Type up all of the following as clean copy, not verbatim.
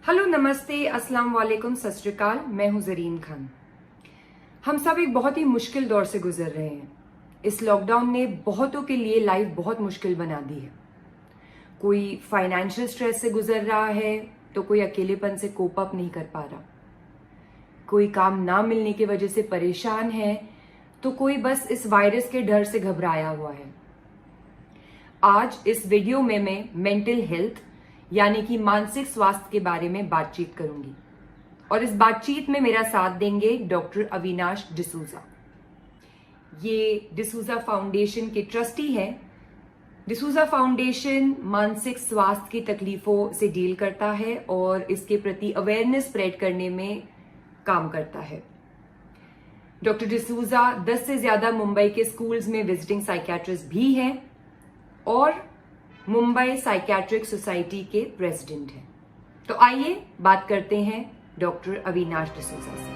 Hello, नमस्ते, अस्सलाम वालेकुम, सत श्री अकाल। मैं हूं जरीन खान। हम सब एक बहुत ही मुश्किल दौर से गुजर रहे हैं। इस लॉकडाउन ने बहुतों के लिए लाइफ बहुत मुश्किल बना दी है। कोई फाइनेंशियल स्ट्रेस से गुजर रहा है तो कोई अकेलेपन से कोप अप नहीं कर पा रहा। कोई काम ना मिलने की वजह से परेशान है तो कोई बस इस वायरस के डर से घबराया हुआ है। आज इस वीडियो में मैं मेंटल हेल्थ यानी कि मानसिक स्वास्थ्य के बारे में बातचीत करूंगी और इस बातचीत में मेरा साथ देंगे डॉक्टर अविनाश डिसूजा। ये डिसूजा फाउंडेशन के ट्रस्टी हैं। डिसूजा फाउंडेशन मानसिक स्वास्थ्य की तकलीफों से डील करता है और इसके प्रति अवेयरनेस स्प्रेड करने में काम करता है। डॉक्टर डिसूजा 10 से ज्यादा मुंबई के स्कूल्स में विजिटिंग साइकियाट्रिस्ट भी हैं और मुंबई साइकियाट्रिक सोसाइटी के प्रेसिडेंट हैं। तो आइए बात करते हैं डॉक्टर अविनाश डिसूजा से।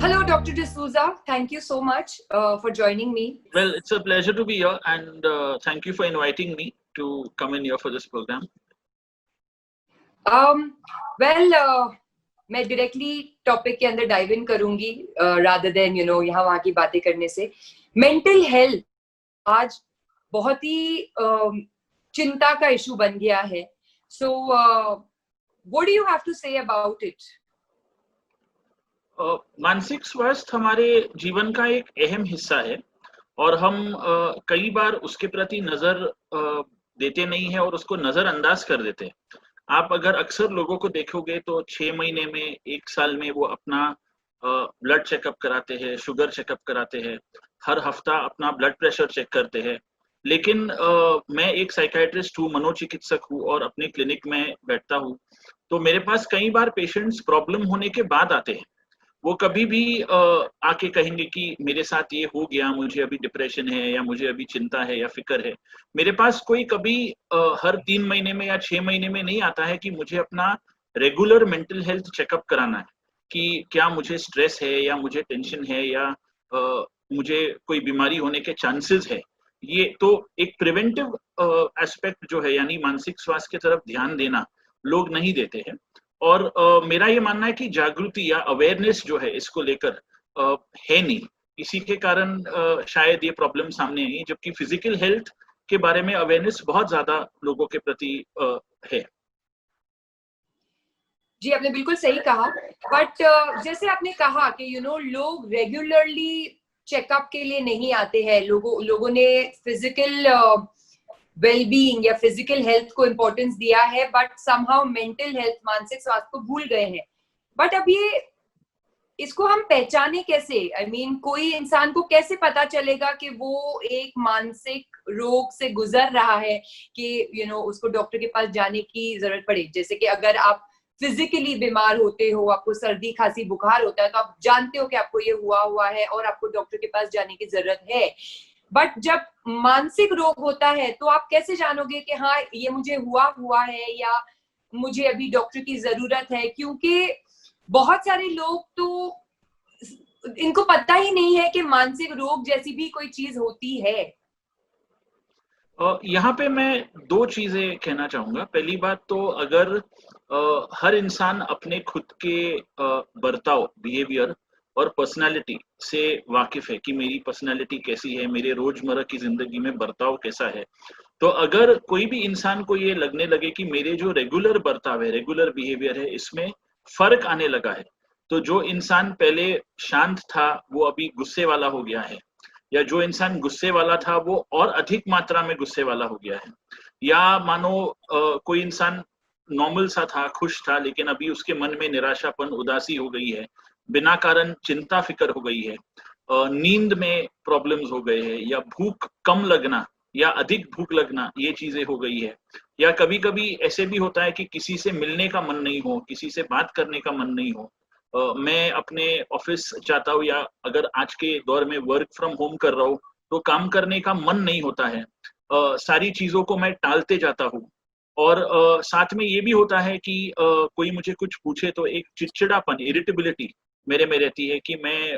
Hello, Dr. D'Souza. Thank you so much for joining me. Well, it's a pleasure to be here, and thank you for inviting me to come in here for this program. मैं directly topic के अंदर dive in करूंगी rather than यहाँ वहां की बातें करने से। मेंटल हेल्थ आज बहुत ही चिंता का इशू बन गया है। So what do you have to say about it? मानसिक स्वास्थ्य हमारे जीवन का एक अहम हिस्सा है और हम कई बार उसके प्रति नजर देते नहीं है और उसको नजरअंदाज कर देते हैं। आप अगर अक्सर लोगों को देखोगे तो 6 महीने में, 1 साल में वो अपना ब्लड चेकअप कराते हैं, शुगर चेकअप कराते हैं, हर हफ्ता अपना ब्लड प्रेशर चेक करते हैं। लेकिन मैं एक साइकियाट्रिस्ट हूँ, मनोचिकित्सक हूँ और अपने क्लिनिक में बैठता हूँ, तो मेरे पास कई बार पेशेंट्स प्रॉब्लम होने के बाद आते हैं। वो कभी भी आके कहेंगे कि मेरे साथ ये हो गया, मुझे अभी डिप्रेशन है या मुझे अभी चिंता है या फिक्र है। मेरे पास कोई कभी हर 3 महीने में या 6 महीने में नहीं आता है कि मुझे अपना रेगुलर मेंटल हेल्थ चेकअप कराना है कि क्या मुझे स्ट्रेस है या मुझे टेंशन है या मुझे कोई बीमारी होने के चांसेस है। ये तो एक प्रिवेंटिव एस्पेक्ट जो है, यानी मानसिक स्वास्थ्य की तरफ ध्यान देना लोग नहीं देते हैं। और मेरा ये मानना है कि जागृति या अवेयरनेस जो है इसको लेकर है नहीं, इसी के कारण शायद ये प्रॉब्लम सामने आई, जबकि फिजिकल हेल्थ के बारे में अवेयरनेस बहुत ज्यादा लोगों के प्रति है। जी, आपने बिल्कुल सही कहा। बट जैसे आपने कहा कि लोग रेगुलरली चेकअप के लिए नहीं आते हैं। लोगों ने फिजिकल वेलबीइंग या फिजिकल हेल्थ को इम्पोर्टेंस दिया है, बट समहाउ मेंटल हेल्थ, मानसिक स्वास्थ्य को भूल गए हैं। बट अब इसको हम पहचाने कैसे? I mean, कोई इंसान को कैसे पता चलेगा कि वो एक मानसिक रोग से गुजर रहा है कि उसको डॉक्टर के पास जाने की जरूरत पड़े? जैसे कि अगर आप फिजिकली बीमार होते हो, आपको सर्दी खांसी बुखार होता है, तो आप जानते हो कि आपको ये हुआ है और आपको डॉक्टर के पास जाने की जरूरत है। बट जब मानसिक रोग होता है तो आप कैसे जानोगे कि हाँ, ये मुझे हुआ है या मुझे अभी डॉक्टर की जरूरत है? क्योंकि बहुत सारे लोग तो इनको पता ही नहीं है कि मानसिक रोग जैसी भी कोई चीज होती है। यहाँ पे मैं 2 चीजें कहना चाहूंगा। पहली बात तो अगर हर इंसान अपने खुद के बर्ताव, बिहेवियर और पर्सनालिटी से वाकिफ है कि मेरी पर्सनालिटी कैसी है, मेरे रोजमर्रा की जिंदगी में बर्ताव कैसा है, तो अगर कोई भी इंसान को ये लगने लगे कि मेरे जो रेगुलर बर्ताव है, रेगुलर बिहेवियर है, इसमें फर्क आने लगा है, तो जो इंसान पहले शांत था वो अभी गुस्से वाला हो गया है, या जो इंसान गुस्से वाला था वो और अधिक मात्रा में गुस्से वाला हो गया है, या मानो कोई इंसान नॉर्मल सा था, खुश था, लेकिन अभी उसके मन में निराशापन, उदासी हो गई है, बिना कारण चिंता फिक्र हो गई है, नींद में प्रॉब्लम्स हो गए हैं, या भूख कम लगना या अधिक भूख लगना, ये चीजें हो गई है। या कभी कभी ऐसे भी होता है कि किसी से मिलने का मन नहीं हो, किसी से बात करने का मन नहीं हो। मैं अपने ऑफिस जाता हूँ या अगर आज के दौर में वर्क फ्रॉम होम कर रहा हूँ तो काम करने का मन नहीं होता है, सारी चीजों को मैं टालते जाता हूँ। और साथ में ये भी होता है कि कोई मुझे कुछ पूछे तो एक चिड़चिड़ापन, इरिटेबिलिटी मेरे में रहती है कि मैं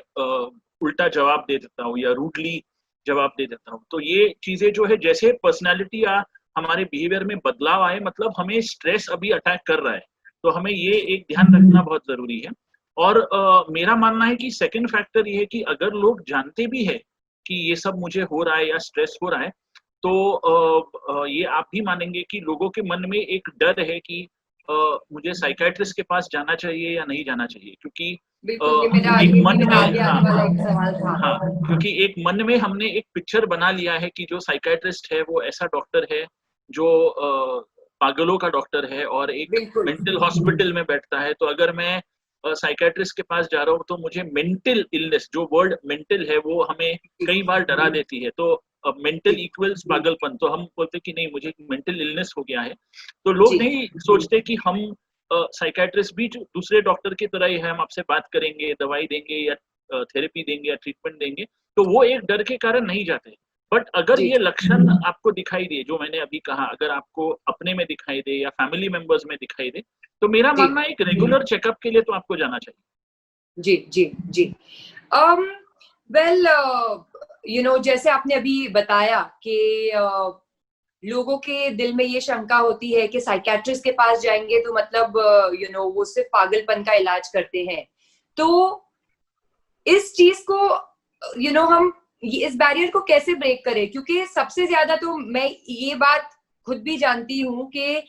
उल्टा जवाब दे देता हूँ या रूडली जवाब दे देता हूँ। तो ये चीजें जो है, जैसे पर्सनैलिटी या हमारे बिहेवियर में बदलाव आए, मतलब हमें स्ट्रेस अभी अटैक कर रहा है, तो हमें ये एक ध्यान रखना बहुत जरूरी है। और मेरा मानना है कि सेकंड फैक्टर ये है कि अगर लोग जानते भी है कि ये सब मुझे हो रहा है या स्ट्रेस हो रहा है, तो ये आप भी मानेंगे कि लोगों के मन में एक डर है कि मुझे साइकियाट्रिस्ट के पास जाना चाहिए या नहीं जाना चाहिए, क्योंकि बिल्कुल, ये एक भी मन मेरा में, आगे आने वाला एक सवाल था। हाँ, क्योंकि एक मन में हमने एक पिक्चर बना लिया है कि जो साइकियाट्रिस्ट है वो ऐसा डॉक्टर है जो पागलों का डॉक्टर है और एक बिल्कुल। मेंटल हॉस्पिटल में बैठता है। तो अगर मैं साइकियाट्रिस्ट के पास जा रहा हूँ तो मुझे मेंटल इलनेस, जो वर्ड मेंटल है वो हमें कई बार डरा देती है। तो मेंटल इक्वल्स पागलपन, तो हम बोलते कि नहीं, मुझे मेंटल इलनेस हो गया है। तो लोग नहीं सोचते कि हम साइकियाट्रिस्ट भी दूसरे डॉक्टर की तरह ही है, हम आपसे बात करेंगे, दवाई देंगे या थेरेपी देंगे या ट्रीटमेंट देंगे, तो वो एक डर के कारण नहीं जाते। बट अगर ये लक्षण आपको दिखाई दे, जो मैंने अभी कहा, अगर आपको अपने में दिखाई दे या फैमिली मेंबर्स में दिखाई दे, तो मेरा मानना है एक रेगुलर चेकअप के लिए तो आपको जाना चाहिए। जी जी जी। वेल, जैसे आपने अभी बताया कि लोगों के दिल में ये शंका होती है कि साइकियाट्रिस्ट के पास जाएंगे तो मतलब वो सिर्फ पागलपन का इलाज करते हैं। तो इस चीज को हम इस बैरियर को कैसे ब्रेक करें? क्योंकि सबसे ज्यादा तो मैं ये बात खुद भी जानती हूँ कि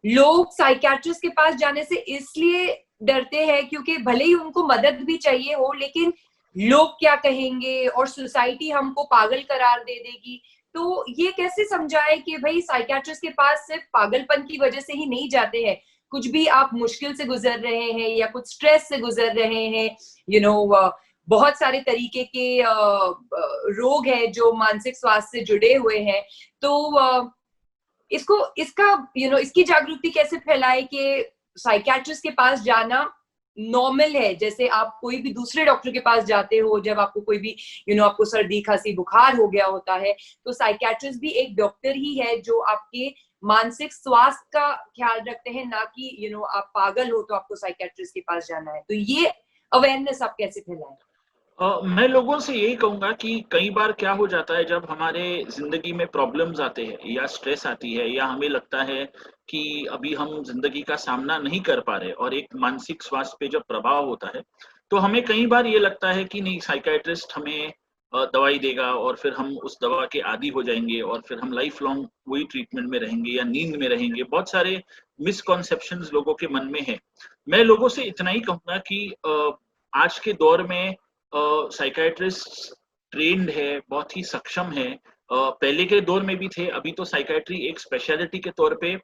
लोग साइकियाट्रिस्ट के पास जाने से इसलिए डरते हैं क्योंकि भले ही उनको मदद भी चाहिए हो, लेकिन लोग क्या कहेंगे और सोसाइटी हमको पागल करार दे देगी। तो ये कैसे समझाए कि भाई साइकियाट्रिस्ट के पास सिर्फ पागलपन की वजह से ही नहीं जाते हैं, कुछ भी आप मुश्किल से गुजर रहे हैं या कुछ स्ट्रेस से गुजर रहे हैं, बहुत सारे तरीके के रोग हैं जो मानसिक स्वास्थ्य से जुड़े हुए हैं। तो इसकी जागरूकता कैसे फैलाए कि साइकियाट्रिस्ट के पास जाना नॉर्मल है, जैसे आप कोई भी दूसरे डॉक्टर के पास जाते हो जब आपको कोई भी आपको सर्दी खांसी बुखार हो गया होता है, तो साइकियाट्रिस्ट भी एक डॉक्टर ही है जो आपके मानसिक स्वास्थ्य का ख्याल रखते हैं, ना कि आप पागल हो तो आपको साइकियाट्रिस्ट के पास जाना है। तो ये अवेयरनेस आप कैसे फैलाएं? मैं लोगों से यही कहूंगा कि कई बार क्या हो जाता है, जब हमारे जिंदगी में प्रॉब्लम्स आते हैं या स्ट्रेस आती है या हमें लगता है कि अभी हम जिंदगी का सामना नहीं कर पा रहे और एक मानसिक स्वास्थ्य पे जब प्रभाव होता है, तो हमें कई बार ये लगता है कि नहीं, साइकियाट्रिस्ट हमें दवाई देगा और फिर हम उस दवा के आदी हो जाएंगे और फिर हम लाइफ लॉन्ग वही ट्रीटमेंट में रहेंगे या नींद में रहेंगे। बहुत सारे मिसकॉन्सेप्शंस लोगों के मन में है। मैं लोगों से इतना ही कहूंगा कि आज के दौर में साइकियाट्रिस्ट ट्रेंड है, बहुत ही सक्षम है। पहले के दौर में भी थे, अभी तो साइकियाट्री एक स्पेशलिटी के तौर पे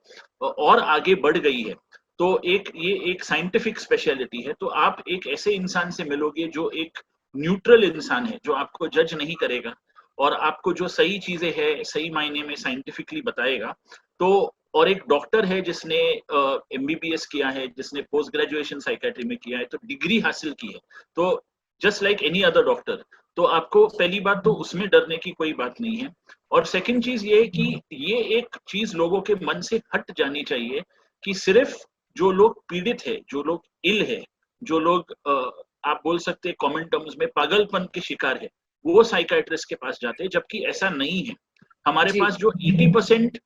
और आगे बढ़ गई है। तो ये एक साइंटिफिक स्पेशलिटी है। तो आप एक ऐसे इंसान से मिलोगे जो एक न्यूट्रल इंसान है, जो आपको जज नहीं करेगा और आपको जो सही चीजें हैं सही मायने में साइंटिफिकली बताएगा। तो और एक डॉक्टर है जिसने एमबीबीएस किया है, जिसने पोस्ट ग्रेजुएशन साइकियाट्री में किया है, तो डिग्री हासिल की है। तो just like any other doctor, तो आपको पहली बात तो उसमें डरने की कोई बात नहीं है। और सेकंड चीज ये है कि ये एक चीज लोगों के मन से हट जानी चाहिए कि सिर्फ जो लोग पीड़ित है, जो लोग इल है, जो लोग आप बोल सकते हैं कॉमन टर्म्स में पागलपन के शिकार है, वो साइकियाट्रिस्ट के पास जाते हैं, जबकि ऐसा नहीं है। हमारे पास जो 80%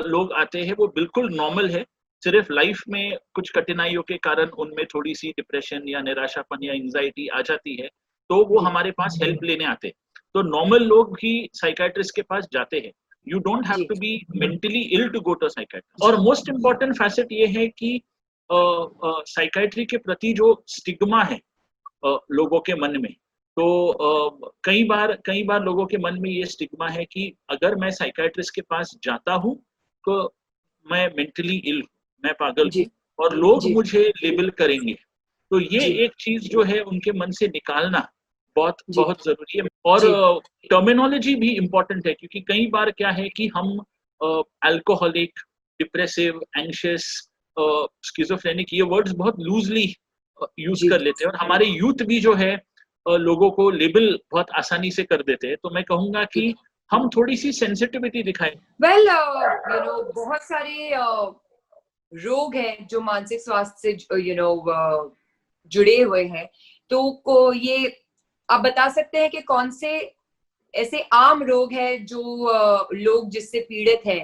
लोग आते हैं वो बिल्कुल नॉर्मल है, सिर्फ लाइफ में कुछ कठिनाइयों के कारण उनमें थोड़ी सी डिप्रेशन या निराशापन या एंजाइटी आ जाती है, तो वो हमारे पास हेल्प लेने आते हैं। तो नॉर्मल लोग भी साइकियाट्रिस्ट के पास जाते हैं। You don't have to be mentally ill to go to psychiatrist. और मोस्ट इंपॉर्टेंट फैसेट ये है कि साइकियाट्री के प्रति जो स्टिग्मा है लोगों के मन में, तो कई बार लोगों के मन में ये स्टिग्मा है कि अगर मैं साइकियाट्रिस्ट के पास जाता हूँ तो मैं मेंटली इल, मैं पागल हूँ और लोग मुझे लेबल करेंगे। तो ये एक चीज जो है उनके मन से निकालना बहुत बहुत जरूरी है। और टर्मिनोलॉजी भी इम्पोर्टेंट है, क्योंकि कई बार क्या है कि हम अल्कोहलिक, डिप्रेसिव, एंशियस, स्किज़ोफ्रेनिक, ये वर्ड्स बहुत लूजली यूज कर लेते हैं और हमारे यूथ भी जो है लोगों को लेबल बहुत आसानी से कर देते हैं। तो मैं कहूंगा कि हम थोड़ी सी सेंसिटिविटी दिखाएं। वेल, बहुत सारे रोग हैं जो मानसिक स्वास्थ्य से जुड़े हुए हैं। तो ये आप बता सकते हैं कि कौन से ऐसे आम रोग है जो लोग जिससे पीड़ित है,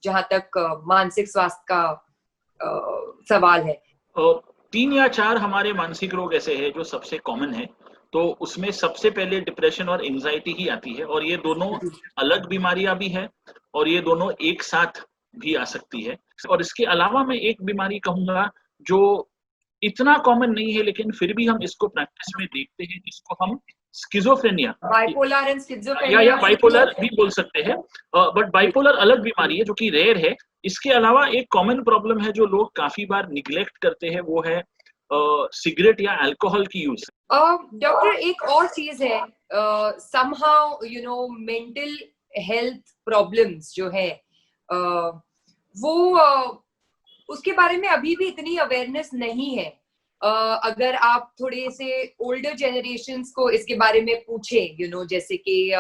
जहां तक मानसिक स्वास्थ्य का सवाल है? 3 या 4 हमारे मानसिक रोग ऐसे हैं जो सबसे कॉमन है। तो उसमें सबसे पहले डिप्रेशन और एंजाइटी ही आती है, और ये दोनों अलग बीमारियां भी है और ये दोनों एक साथ भी आ सकती है। और इसके अलावा मैं एक बीमारी कहूंगा जो इतना कॉमन नहीं है लेकिन फिर भी हम इसको प्रैक्टिस में देखते हैं, जिसको हम स्किज़ोफ्रेनिया बाइपोलर एंड या स्किज़ोफ्रेनिया बाइपोलर भी बोल सकते हैं। बट बाइपोलर अलग बीमारी है जो कि रेयर है। इसके अलावा एक कॉमन प्रॉब्लम है जो लोग काफी बार निग्लेक्ट करते हैं, वो है सिगरेट या अल्कोहल की यूज। डॉक्टर, एक और चीज है, somehow you know mental health problems जो है वो उसके बारे में अभी भी इतनी अवेयरनेस नहीं है। अगर आप थोड़े से ओल्डर जनरेशन्स को इसके बारे में पूछे, जैसे कि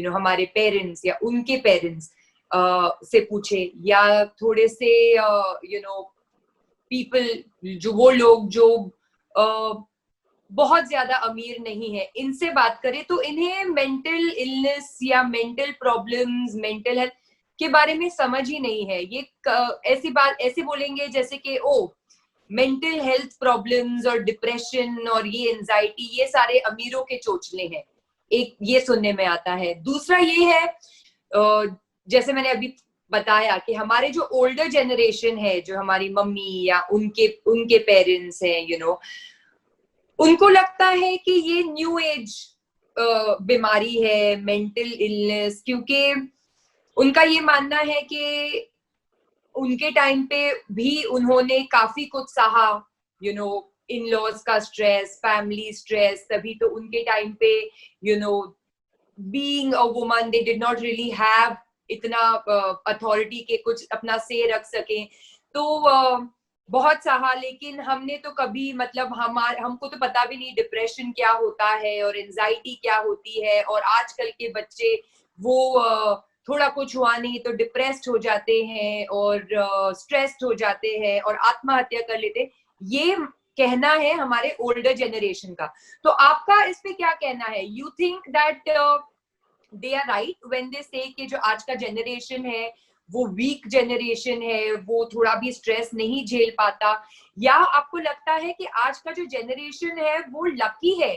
हमारे पेरेंट्स या उनके पेरेंट्स से पूछे, या थोड़े से पीपल जो वो लोग जो बहुत ज्यादा अमीर नहीं है, इनसे बात करें तो इन्हें मेंटल इलनेस या मेंटल प्रॉब्लम्स, मेंटल हेल्थ के बारे में समझ ही नहीं है। ये ऐसी बात ऐसे बोलेंगे जैसे कि ओ मेंटल हेल्थ प्रॉब्लम्स और डिप्रेशन और ये एंजाइटी ये सारे अमीरों के चोचले हैं, एक ये सुनने में आता है। दूसरा ये है, जैसे मैंने अभी बताया कि हमारे जो ओल्डर जनरेशन है, जो हमारी मम्मी या उनके पेरेंट्स हैं, उनको लगता है कि ये न्यू एज बीमारी है, मेंटल इलनेस, क्योंकि उनका ये मानना है कि उनके टाइम पे भी उन्होंने काफी कुछ सहा, इन लॉज का स्ट्रेस, फैमिली स्ट्रेस, तभी तो उनके टाइम पे being a woman they did not really have इतना अथॉरिटी के कुछ अपना से रख सके। तो बहुत सहा, लेकिन हमने तो कभी मतलब हमको तो पता भी नहीं डिप्रेशन क्या होता है और एंजाइटी क्या होती है। और आजकल के बच्चे वो थोड़ा कुछ हुआ नहीं तो डिप्रेस्ड हो जाते हैं और स्ट्रेस्ड हो जाते हैं और आत्महत्या कर लेते हैं। ये कहना है हमारे ओल्डर जनरेशन का। तो आपका इस पे क्या कहना है? You think that they are right when they say कि जो आज का जनरेशन है वो वीक जनरेशन है, वो थोड़ा भी स्ट्रेस नहीं झेल पाता? या आपको लगता है कि आज का जो जनरेशन है वो लकी है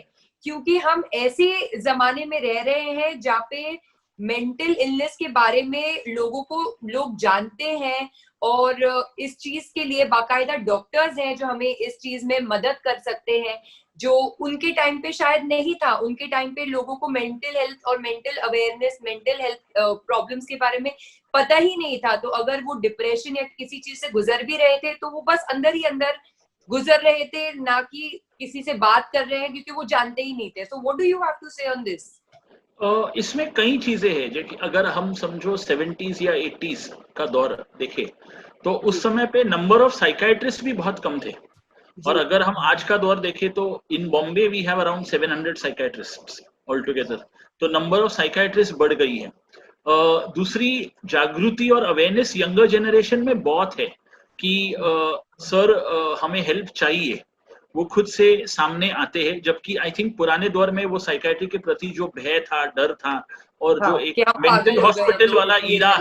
क्योंकि हम ऐसे जमाने में रह रहे हैं जहाँ पे मेंटल इलनेस के बारे में लोग जानते हैं और इस चीज के लिए बाकायदा डॉक्टर्स हैं जो हमें इस चीज में मदद कर सकते हैं, जो उनके टाइम पे शायद नहीं था। उनके टाइम पे लोगों को मेंटल हेल्थ और mental awareness, mental health problems के बारे में पता ही नहीं था। तो अगर वो डिप्रेशन या किसी चीज से गुजर भी रहे थे तो वो बस अंदर ही अंदर गुजर रहे थे, ना कि किसी से बात कर रहे हैं, क्योंकि वो जानते ही नहीं थे। So what do you have to say on this? इसमें कई चीजें हैं, जो कि अगर हम समझो 70s या 80s का दौर देखें तो उस समय पे नंबर ऑफ साइकाइट्रिस्ट भी बहुत कम थे। और अगर हम आज का दौर देखें तो in Bombay we have around 700 psychiatrists all together. तो नंबर ऑफ साइकाइट्रिस्ट बढ़ गई है। दूसरी, जागृति और अवेयरनेस यंगर जनरेशन में बहुत है कि सर हमें हेल्प चाहिए, वो खुद से सामने आते हैं। जबकि आई थिंक पुराने दौर में वो साइकाइट्री के प्रति जो भय था, डर था, और जो एक मेंटल हॉस्पिटल वाला ईरा,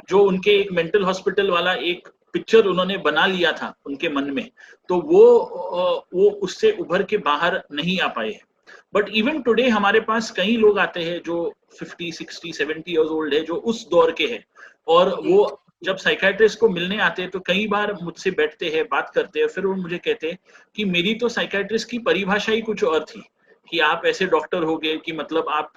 जो उनके एक मेंटल हॉस्पिटल वाला एक पिक्चर उन्होंने बना लिया था उनके मन में, तो वो उससे उभर के बाहर नहीं आ पाए हैं। बट इवन टुडे हमारे पास कई लोग आते हैं जो 50, 60, 70 इयर्स ओल्ड है, जो उस दौर के हैं, और वो जब साइकाइट्रिस्ट को मिलने आते हैं तो कई बार मुझसे बैठते हैं, बात करते हैं, फिर वो मुझे कहते हैं कि मेरी तो साइकाइट्रिस्ट की परिभाषा ही कुछ और थी, कि आप ऐसे डॉक्टर होगे कि मतलब आप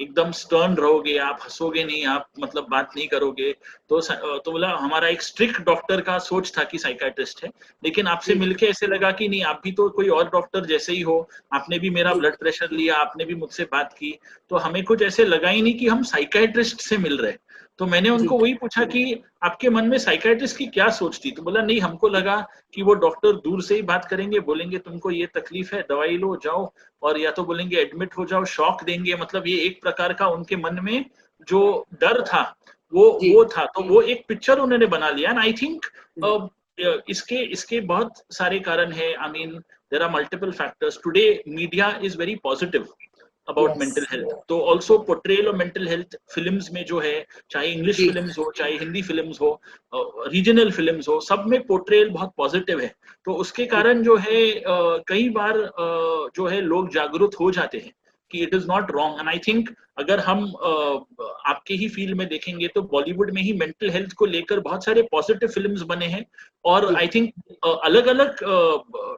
एकदम स्टर्न रहोगे, आप हंसोगे नहीं, आप मतलब बात नहीं करोगे। तो बोला हमारा एक स्ट्रिक्ट डॉक्टर का सोच था कि साइकाइट्रिस्ट है, लेकिन आपसे मिलके ऐसे लगा कि नहीं, आप भी तो कोई और डॉक्टर जैसे ही हो, आपने भी मेरा ब्लड प्रेशर लिया, आपने भी मुझसे बात की, तो हमें कुछ ऐसे लगा ही नहीं कि हम साइकाइट्रिस्ट से मिल रहे। तो मैंने उनको वही पूछा कि आपके मन में साइकाइट्रिस्ट की क्या सोच थी? तो बोला नहीं, हमको लगा कि वो डॉक्टर दूर से ही बात करेंगे, बोलेंगे तुमको ये तकलीफ है, दवाई लो, जाओ, और या तो बोलेंगे एडमिट हो जाओ, शॉक देंगे। मतलब ये एक प्रकार का उनके मन में जो डर था वो था। तो वो एक पिक्चर उन्होंने बना लिया। एंड आई थिंक इसके इसके बहुत सारे कारण है. I mean there are multiple factors. Today media is very positive about Yes. Mental health. तो also portrayal of mental health films में जो है, चाहे इंग्लिश जी. फिल्म्स हो, चाहे हिंदी फिल्म्स हो, रीजनल फिल्म्स हो, सब में पोर्ट्रेयल बहुत पॉजिटिव है. तो उसके कारण जो है कई बार जो है लोग जागरूक हो जाते हैं कि it is not wrong. And I think अगर हम आपके ही फील्ड में देखेंगे तो बॉलीवुड में ही मेंटल हेल्थ को लेकर बहुत सारे पॉजिटिव फिल्म्स बने हैं, और आई थिंक अलग अलग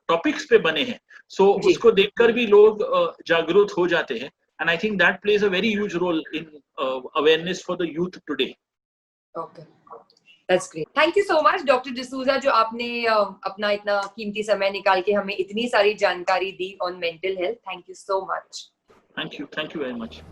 टॉपिक्स पे बने हैं. सो जी. उसको देखकर भी लोग जागरूक हो जाते हैं. And I think that plays a very huge role in awareness for the youth today. Okay, that's great. Thank you so much doctor D'Souza, जो आपने अपना इतना कीमती समय निकाल के हमें इतनी सारी जानकारी दी on mental health. Thank you so much. Thank you very much.